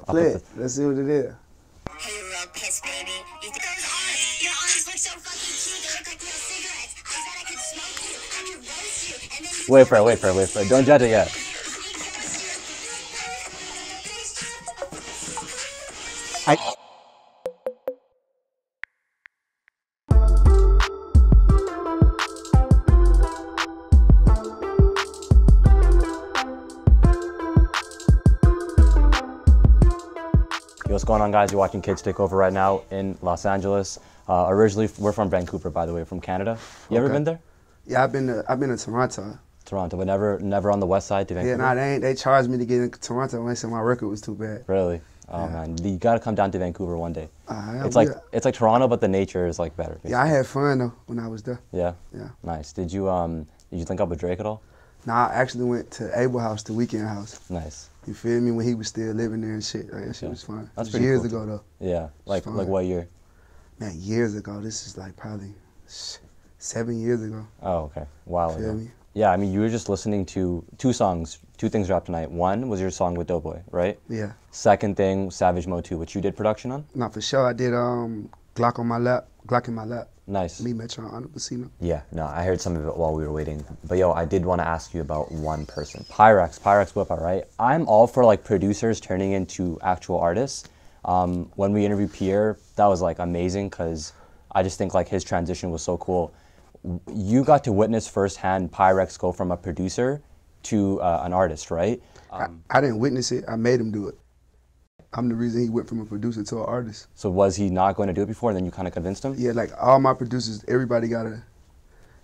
Play it. Let's see what it is. Hey, you little piss baby. You think those arms? Your arms look so fucking cute. They look like real cigarettes. I bet I could smoke you. I could roast you. And then you Wait for it. Don't judge it yet. Yo, what's going on, guys? You're watching Kids Take Over right now in Los Angeles. Originally, we're from Vancouver, by the way, from Canada. You ever been there? Yeah, I've been to Toronto. Toronto, but never on the west side to Vancouver? Yeah, nah, they charged me to get into Toronto when they said my record was too bad. Really? Oh, man. You gotta come down to Vancouver one day. It's like like Toronto, but the nature is like better. Basically. Yeah, I had fun though when I was there. Yeah? Yeah. Nice. Did you link up with Drake at all? Nah, I actually went to Abel House, the Weekend house. Nice. You feel me? When he was still living there and shit. Like, that shit was fun. That's pretty years cool, ago though. Yeah. Like what year? Man, years ago. This is like probably 7 years ago. Oh, okay. Wow. Feel me? Yeah, I mean, you were just listening to two things dropped tonight. One was your song with Doughboy, right? Yeah. Second thing, Savage Mode 2, which you did production on? Nah, for sure. I did Glock in my lap. Nice. Me, Metro, Boomin. Yeah, no, I heard some of it while we were waiting. But yo, I did want to ask you about one person. Pyrex Whippa, right? I'm all for like producers turning into actual artists. When we interviewed Pierre, that was like amazing because I just think like his transition was so cool. You got to witness firsthand Pyrex go from a producer to an artist, right? I didn't witness it. I made him do it. I'm the reason he went from a producer to an artist. So was he not going to do it before and then you kind of convinced him? Yeah, like all my producers, everybody gotta,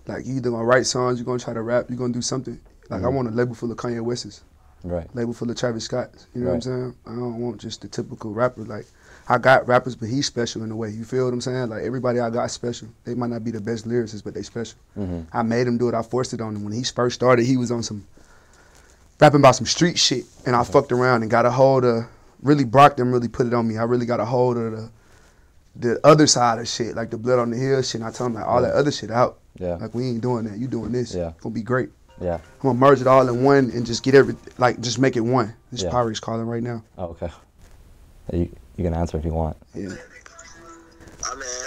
like you either gonna write songs, you're gonna try to rap, you're gonna do something. Like I want a label full of Kanye Wests. Right. Label full of Travis Scotts. You know what I'm saying? I don't want just the typical rapper. Like I got rappers, but he's special in a way. You feel what I'm saying? Like everybody I got special. They might not be the best lyricists, but they special. I made him do it. I forced it on him. When he first started, he was on some rapping about some street shit, and I fucked around and got a hold of. Really, Brock them really put it on me. I really got a hold of the other side of shit, like the Blood on the Hill shit. And I told him like all that other shit out. Yeah. Like we ain't doing that. You doing this. Yeah. It's gonna be great. Yeah. I'm gonna merge it all in one and just get just make it one. This Pyrex calling right now. Oh, okay. You can answer if you want. Yeah. Man,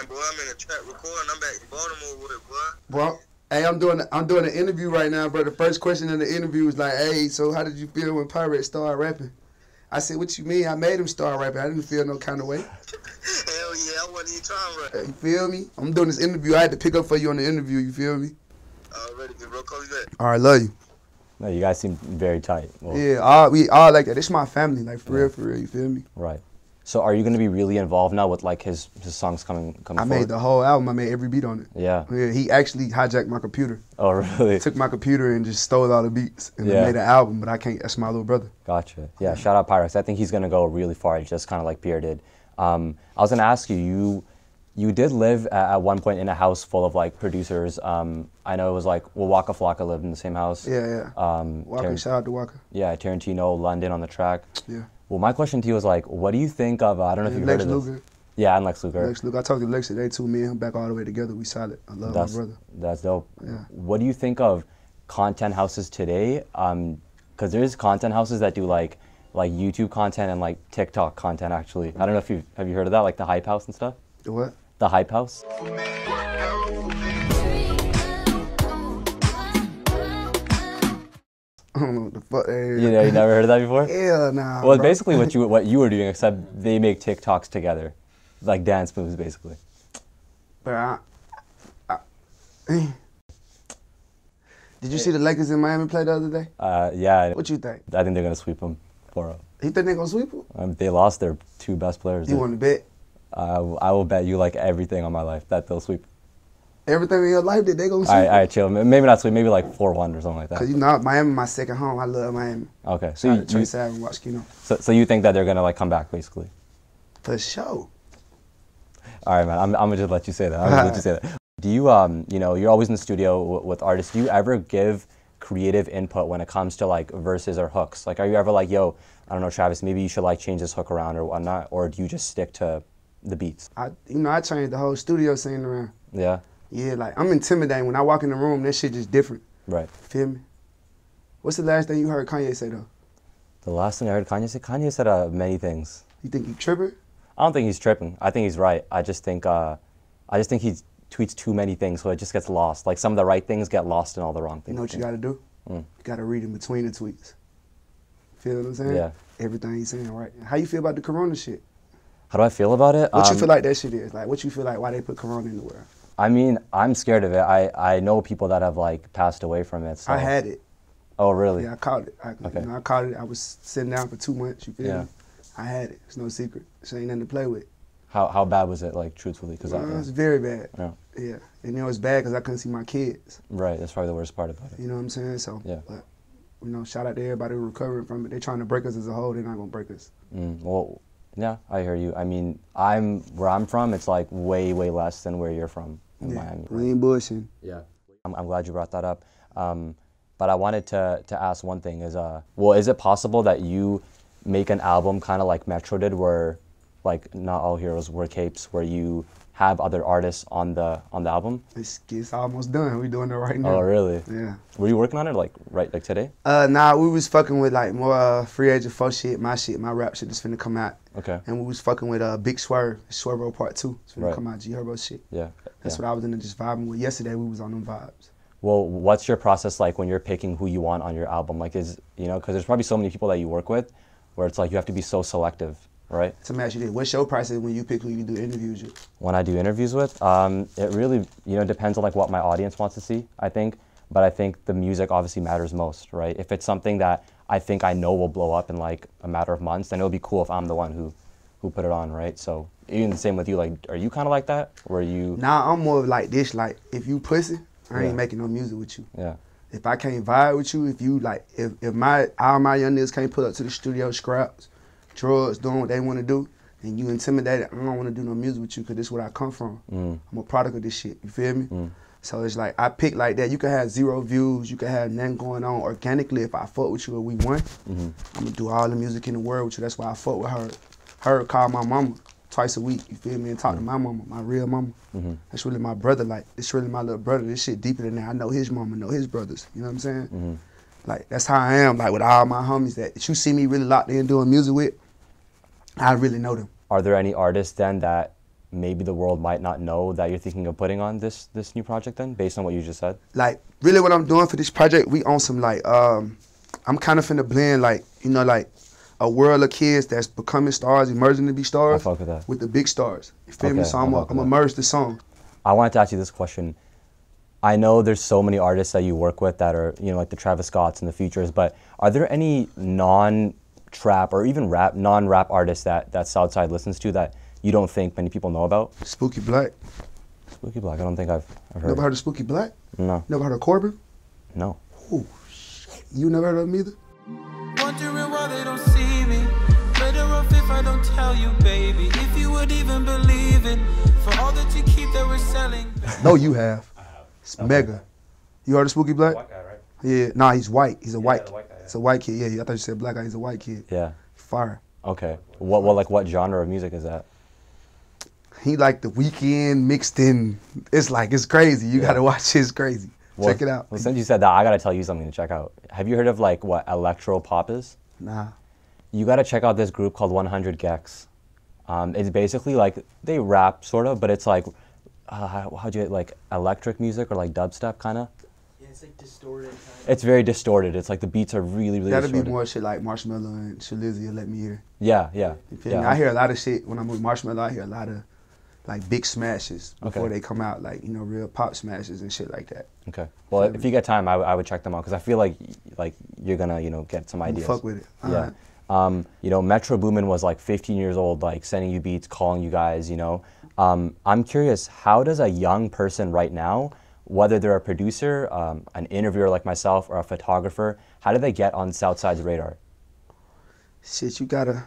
boy, I'm in the trap recording. I'm back in Baltimore with it, boy. Bro, hey, I'm doing an interview right now, bro. The first question in the interview was like, hey, so how did you feel when Pyrex started rapping? I said, what you mean? I made him start rapping. I didn't feel no kind of way. Hell yeah, I wasn't even trying to rap. You feel me? I'm doing this interview. I had to pick up for you on the interview. You feel me? Already, bro. Call you back. All right, love you. No, you guys seem very tight. Well, yeah, we all like that. This my family, like for real, you feel me? Right. So are you going to be really involved now with like his songs coming I forward? made the whole album. I made every beat on it. Yeah. Yeah, he actually hijacked my computer. Oh, really? Took my computer and just stole all the beats and made an album, but I can't, that's my little brother. Gotcha. Yeah, shout out Pyrex. I think he's going to go really far, just kind of like Pierre did. I was going to ask you, you did live at one point in a house full of like producers. I know it was like, well, Waka Flocka lived in the same house. Yeah. Waka, shout out to Waka. Yeah, Tarantino, London on the track. Yeah. Well, my question to you was like, what do you think of, I don't know if you've heard of this. Luger. Yeah, and Lex Luger. Lex Luger. I talked to Lex today too. Me and him back all the way together. We solid. I love my brother. That's dope. Yeah. What do you think of content houses today? Because there's content houses that do like YouTube content and like TikTok content actually. I don't know if have you heard of that, like the Hype House and stuff? The what? The Hype House. I don't know what the fuck. You never heard of that before? Hell nah. Well, it's basically what you were doing, except they make TikToks together, like dance moves, basically. But did you see the Lakers in Miami play the other day? Yeah. What you think? I think they're gonna sweep them 4-0. You think they're gonna sweep them? They lost their two best players. You want to bet? I will bet you like everything on my life that they'll sweep. Everything in your life that they gonna sweep? All right, chill. Maybe not sweep. Maybe like 4-1 or something like that. Cause you know Miami my second home. I love Miami. Okay, so so you think that they're gonna like come back basically? For sure. All right, man. I'm gonna just let you say that. Do you you're always in the studio with artists. Do you ever give creative input when it comes to like verses or hooks? Like, are you ever like, yo, I don't know, Travis, maybe you should like change this hook around or whatnot, or do you just stick to the beats? I changed the whole studio scene around. Yeah. Yeah, like I'm intimidating when I walk in the room. That shit just different. Right. Feel me? What's the last thing you heard Kanye say though? The last thing I heard Kanye said many things. You think he tripping? I don't think he's tripping. I think he's right. I just think he tweets too many things, so it just gets lost. Like some of the right things get lost in all the wrong things. You know what you got to do? You got to read in between the tweets. Feel what I'm saying? Yeah. Everything he's saying, right? How you feel about the corona shit? How do I feel about it? What you feel like that shit is? Like, what you feel like why they put corona in the world? I mean, I'm scared of it. I know people that have like passed away from it. So. I had it. Oh, really? Yeah, I caught it. Okay. You know, I caught it. I was sitting down for 2 months. You feel Yeah. me? I had it. It's no secret. It ain't nothing to play with. How bad was it, like, truthfully? Cause It's very bad. Yeah. Yeah. And you know, it's bad because I couldn't see my kids. Right. That's probably the worst part about it. You know what I'm saying? So, Yeah. but, you know, shout out to everybody who recovering from it. They're trying to break us as a whole. They're not going to break us. Well, yeah, I hear you. I mean, where I'm from, it's like way, way less than where you're from in Miami. We ain't bullshitting. Yeah. I'm glad you brought that up. But I wanted to ask one thing is, well, is it possible that you make an album kind of like Metro did where, like, Not All Heroes Wear Capes, where you have other artists on the album? It's almost done. We doing it right now. Oh, really? Yeah. Were you working on it, like today? Nah, we was fucking with like more free agent folk shit, my rap shit is finna come out. Okay. And we was fucking with Big Swervo Part 2. It's finna Right. come out, G Herbo shit. Yeah. That's what I was in there just vibing with. Yesterday we was on them vibes. Well, what's your process like when you're picking who you want on your album? Like, because there's probably so many people that you work with where it's like you have to be so selective, right? So let me ask you this, what's your process when you pick who you do interviews with? When I do interviews with, it really, depends on like what my audience wants to see, I think. But I think the music obviously matters most, right? If it's something that I think I know will blow up in like a matter of months, then it'll be cool if I'm the one who put it on, right? So even the same with you, like, are you kind of like that? Or are you? Nah, I'm more like this, like, if you pussy, I Yeah. ain't making no music with you. Yeah. If I can't vibe with you, if you like, if all my young niggas can't pull up to the studio, scraps, drugs, doing what they want to do, and you intimidated, I don't want to do no music with you because this is where I come from. I'm a product of this shit, you feel me? So it's like, I pick like that. You can have 0 views, you can have nothing going on organically. If I fuck with you or we won, I'm gonna do all the music in the world with you. That's why I fuck with her. Her call my mama twice a week, you feel me, and talk to my mama, my real mama. That's really my brother, like, it's really my little brother. This shit deeper than that. I know his mama, know his brothers, you know what I'm saying? Like, that's how I am, like, with all my homies that you see me really locked in doing music with, I really know them. Are there any artists then that maybe the world might not know that you're thinking of putting on this new project then, based on what you just said? Like, really what I'm doing for this project, we on some, like, I'm kind of finna blend, like, like, a world of kids that's becoming stars, emerging to be stars, I fuck with that. with the big stars. You feel me? Okay, So I I'm fuck with gonna that. merge the song. I wanted to ask you this question. I know there's so many artists that you work with that are, like the Travis Scotts and the Futures, but are there any non-trap or even non-rap artists that Southside listens to that you don't think many people know about? Spooky Black. Spooky Black, I don't think I've heard. Never heard of Spooky Black? No. Never heard of Corbin? No. Oh, shit. You never heard of him either? Wondering why they don't see me. Better off if I don't tell you, baby. If you would even believe it. For all that you keep that we're selling. No, you have. It's mega. You heard of Spooky Black? White guy, right? Yeah, nah, he's white. He's a white. the white guy, yeah. It's a white kid. Yeah, I thought you said black guy. He's a white kid. Yeah. Fire. Okay. What genre of music is that? He like the Weekend mixed in. It's like, it's crazy. You gotta watch it. It's crazy. Check it out. Well, since you said that, I gotta tell you something to check out. Have you heard of like what electro pop is? Nah. You gotta check out this group called 100 Gecs. It's basically like they rap sort of, but it's like how'd you like electric music or like dubstep kind of. Yeah, it's like distorted. It's very distorted. It's like the beats are really That'd distorted. be more shit like Marshmello and Shalizzy Let Me Hear. Yeah. You feel me? I hear a lot of shit when I'm with Marshmello. I hear a lot of like big smashes before they come out, like, real pop smashes and shit like that. Okay. Well, if you get time, I would check them out because I feel like you're gonna get some ideas. Fuck with it. Yeah. Metro Boomin was like 15 years old, like sending you beats, calling you guys. I'm curious, how does a young person right now, whether they're a producer, an interviewer like myself, or a photographer, how do they get on Southside's radar? Shit, you gotta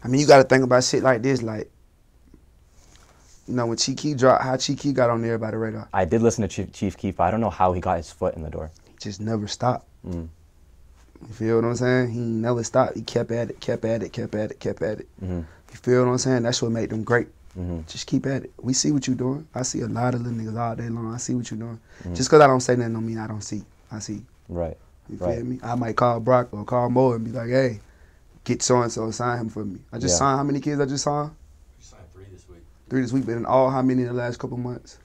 think about shit like this, like, when Chief Keef dropped, how Chief Keef got on everybody's radar. I did listen to Chief Keef, but I don't know how he got his foot in the door. He just never stopped. You feel what I'm saying? He never stopped. He kept at it, kept at it, kept at it, kept at it. You feel what I'm saying? That's what made them great. Just keep at it. We see what you're doing. I see a lot of little niggas all day long. I see what you're doing. Just because I don't say nothing don't mean I don't see. I see. Right. You feel me? I might call Brock or call Mo and be like, hey, get so-and-so, sign him for me. I just signed, how many kids I just signed? You signed 3 this week. 3 this week, but in all, how many in the last couple months?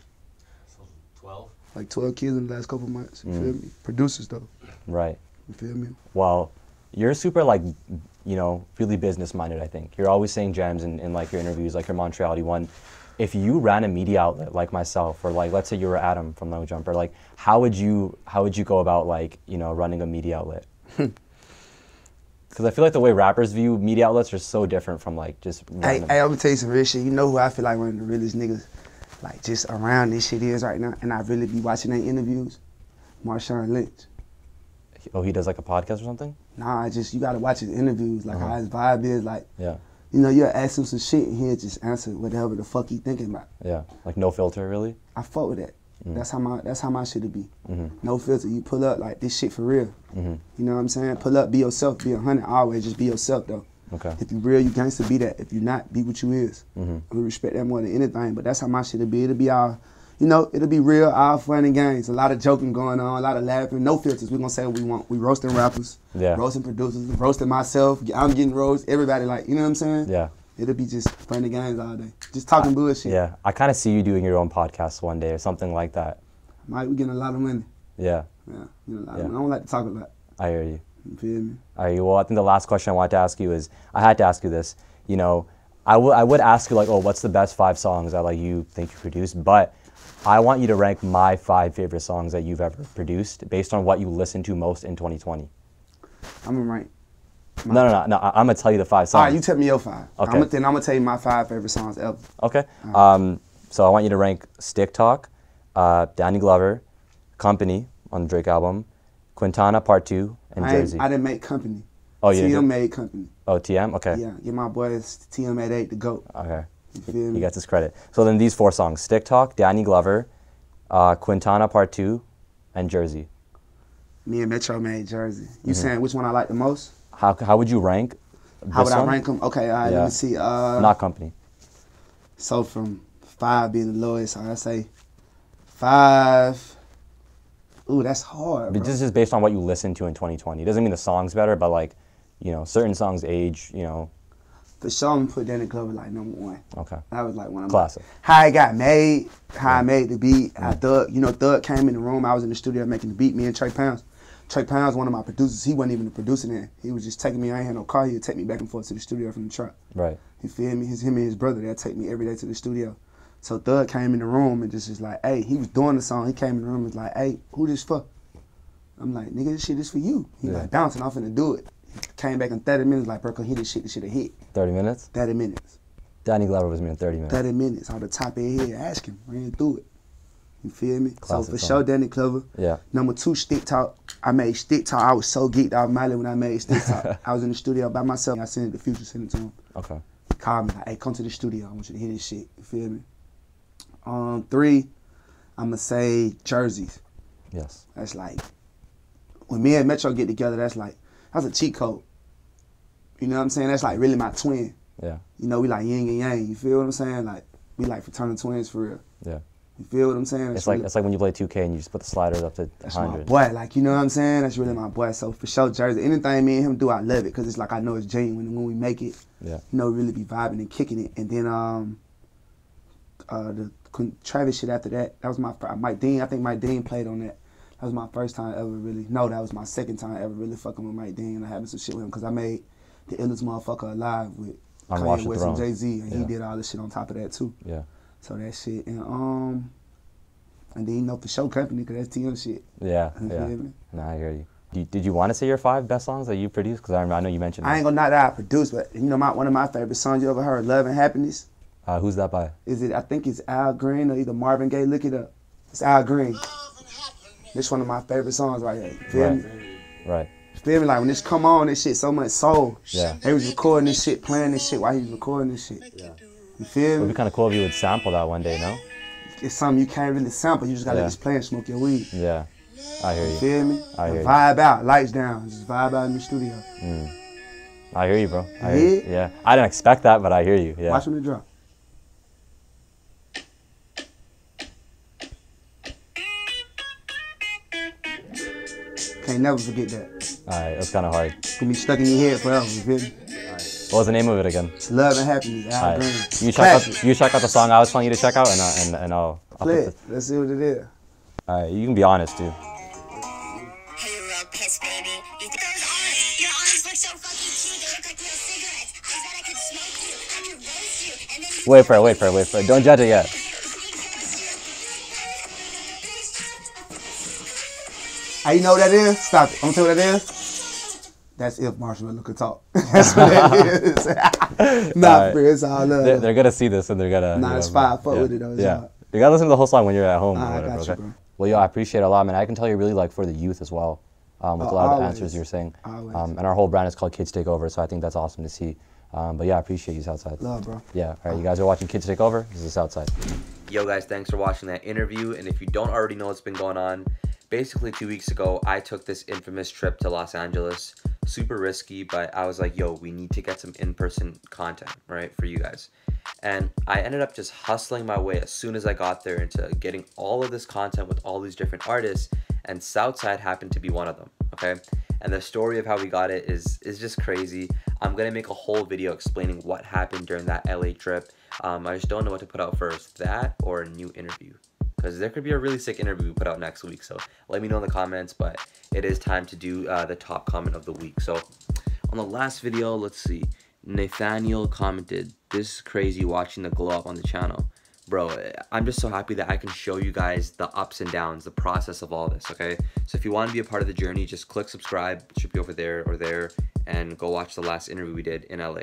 So 12? Like 12 kids in the last couple months, you feel me? Producers, though. Right. You feel me? Well, you're super, like, you know, really business-minded, I think. You're always saying gems in like, your interviews, like your Montreality one. If you ran a media outlet like myself, or like, let's say you were Adam from No Jumper, like, how would you go about, like, you know, running a media outlet? Because I feel like the way rappers view media outlets are so different from, like, just Hey, I'm gonna tell you some real shit. You know who I feel like one of the realest niggas, like, just around this shit is right now, and I really be watching their interviews? Marshawn Lynch. Oh, he does, like, a podcast or something? Nah, you gotta watch his interviews, like, how his vibe is, like, Yeah. you know, you'll ask him some shit, and he'll just answer whatever the fuck he thinking about. Yeah. Like, no filter, really? I fuck with that. That's how my shit'll be. No filter. You pull up like this shit for real. You know what I'm saying? Pull up, be yourself, be 100. Always just be yourself though. Okay. If you real, you gangsta, be that. If you not, be what you is. We respect that more than anything. But that's how my shit'll be. It'll be all, you know, it'll be real, all fun and games. A lot of joking going on, a lot of laughing. No filters. We gonna say what we want. We roasting rappers. Yeah. Roasting producers. Roasting myself. I'm getting roast. Everybody like, you know what I'm saying? Yeah. It'll be just fun and games all day. Just talking bullshit. Yeah. I kind of see you doing your own podcast one day or something like that. Mike, we getting a lot of money. Yeah. Yeah, you know, I don't like to talk a lot. I hear you. You feel me? All right. Well, I think the last question I wanted to ask you is, I had to ask you this. You know, I would ask you, like, oh, what's the best 5 songs that, like, you think you produced? But I want you to rank my 5 favorite songs that you've ever produced based on what you listened to most in 2020. I'm gonna rank. No. I'm gonna tell you the 5 songs. All right, you tell me your 5. Okay. I'm gonna tell you my 5 favorite songs ever. Okay. So I want you to rank Tik Tok, Danny Glover, Company on the Drake album, Quintana Part 2, and Jersey. I didn't make Company. Oh, you TM didn't? made Company. Oh, TM? Okay. Yeah, give my boys TM at 8 the GOAT. Okay. You feel me? He gets his credit. So then these 4 songs: Tik Tok, Danny Glover, Quintana Part 2, and Jersey. Me and Metro made Jersey. You saying which one I like the most? How would you rank? How this would I one? rank them? Okay, all right, Yeah. let me see. Not Company. So from 5 being the lowest, I say 5. Ooh, that's hard, bro. But this is based on what you listened to in 2020. It doesn't mean the song's better, but, like, you know, certain songs age, you know. For sure, I'm gonna put Danny Glover like number 1. Okay. That was like one of Classic. How I got made, how I made the beat. Thug came in the room. I was in the studio making the beat. Me and Trey Pounds. Trey Pounds, one of my producers. He wasn't even the producer then. He was just taking me. I ain't had no car. He'd take me back and forth to the studio from the truck. Right. You feel me? Him and his brother, they'd take me every day to the studio. So Thug came in the room and just was like, hey, he was doing the song. He came in the room and was like, hey, who this for? I'm like, nigga, this shit is for you. He like bouncing off and to do it. He came back in 30 minutes like, bro, can hit this shit a hit. 30 minutes? 30 minutes. Danny Glover was me in 30 minutes. 30 minutes on the top of his head. Ask him. Ran through it. You feel me? Classic so for song. sure, Danny Glover. Yeah. Number 2, Tik Tok. I made Tik Tok. I was so geeked out of Miley when I made Tik Tok. I was in the studio by myself. I sent it to Future, sent it to him. Okay. He called me like, hey, come to the studio. I want you to hear this shit. You feel me? 3, I'm going to say Jerseys. Yes. That's like, when me and Metro get together, that's a cheat code. You know what I'm saying? That's like really my twin. Yeah. You know, we like yin and yang. You feel what I'm saying? Like, we like fraternal twins for real. Yeah. You feel what I'm saying? It's like when you play 2K and you just put the sliders up to That's 100. my boy. Like, you know what I'm saying? That's really my boy. So for sure, Jersey. Anything me and him do, I love it because it's like I know it's genuine. And when we make it, Yeah. you know, really be vibing and kicking it. And then the Travis shit after that, that was my Mike Dean. I think Mike Dean played on that. That was my first time ever really. No, that was my second time ever really fucking with Mike Dean and having some shit with him because I made the illest motherfucker alive with Kanye West and Jay-Z, and he did all this shit on top of that too. Yeah. So that shit and then you know for sure Company because that's TM shit. Yeah. You Yeah. feel me? Nah, I hear you. Did you want to say your 5 best songs that you produced? Because I know you mentioned. I ain't gonna not that I produced, but you know one of my favorite songs you ever heard, Love and Happiness. Who's that by? I think it's Al Green or either Marvin Gaye. Look it up. It's Al Green. This one of my favorite songs right here. You feel me? Right. You feel me? Like when this come on, this shit so much soul. Yeah. They was recording this shit, playing this shit while he was recording this shit. Yeah. You feel It would me? be kind of cool if you would sample that one day, no? It's something you can't really sample. You just gotta let this play and smoke your weed. Yeah. I hear You you. feel me? I hear you. Vibe out, lights down, just vibe out in the studio. I hear you, bro. I hear you. Yeah. I didn't expect that, but I hear you. Yeah. Watch when it drop. Can't can't never forget that. Alright, it's kind of hard. It's gonna be stuck in your head forever, you feel me? What was the name of it again? It's Love and Happiness, Al Green. You check out the song I was telling you to check out, and I'll play it. Let's see what it is. Alright, you can be honest, too. Hey, you real piss, baby. You think your arms look so fucking cute, they look like real cigarettes. I bet I could smoke you, I could roast you, and then you Wait for it. Don't judge it yet. How you know what that is? Stop it. I'm gonna tell you what that is. That's if Marshmallow could talk. That's what that is. Nah, bro, it's all love. They're gonna see this and they're gonna. Nah, it's fine. Fuck with it though. Yeah. You gotta listen to the whole song when you're at home. Nah, or whatever, I got you, okay? bro. Well, yo, I appreciate it a lot, man. I can tell you're really like for the youth as well, with a lot of the answers you're saying. And our whole brand is called Kids Take Over, so I think that's awesome to see. But yeah, I appreciate you, Southside. Love, bro. Yeah. All right, you guys are watching Kids Take Over. This is Southside. Yo guys, thanks for watching that interview. And if you don't already know what's been going on, basically 2 weeks ago, I took this infamous trip to Los Angeles. Super risky, but I was like, yo, we need to get some in-person content, right, for you guys. And I ended up just hustling my way as soon as I got there into getting all of this content with all these different artists, and Southside happened to be one of them, okay? And the story of how we got it is just crazy. I'm gonna make a whole video explaining what happened during that LA trip. I just don't know what to put out first, that or a new interview. Because there could be a really sick interview we put out next week, so let me know in the comments. But it is time to do the top comment of the week. So on the last video, let's see, Nathaniel commented, "This is crazy watching the glow up on the channel." Bro, I'm just so happy that I can show you guys the ups and downs, the process of all this, okay? So if you want to be a part of the journey, just click subscribe. It should be over there or there, and go watch the last interview we did in LA.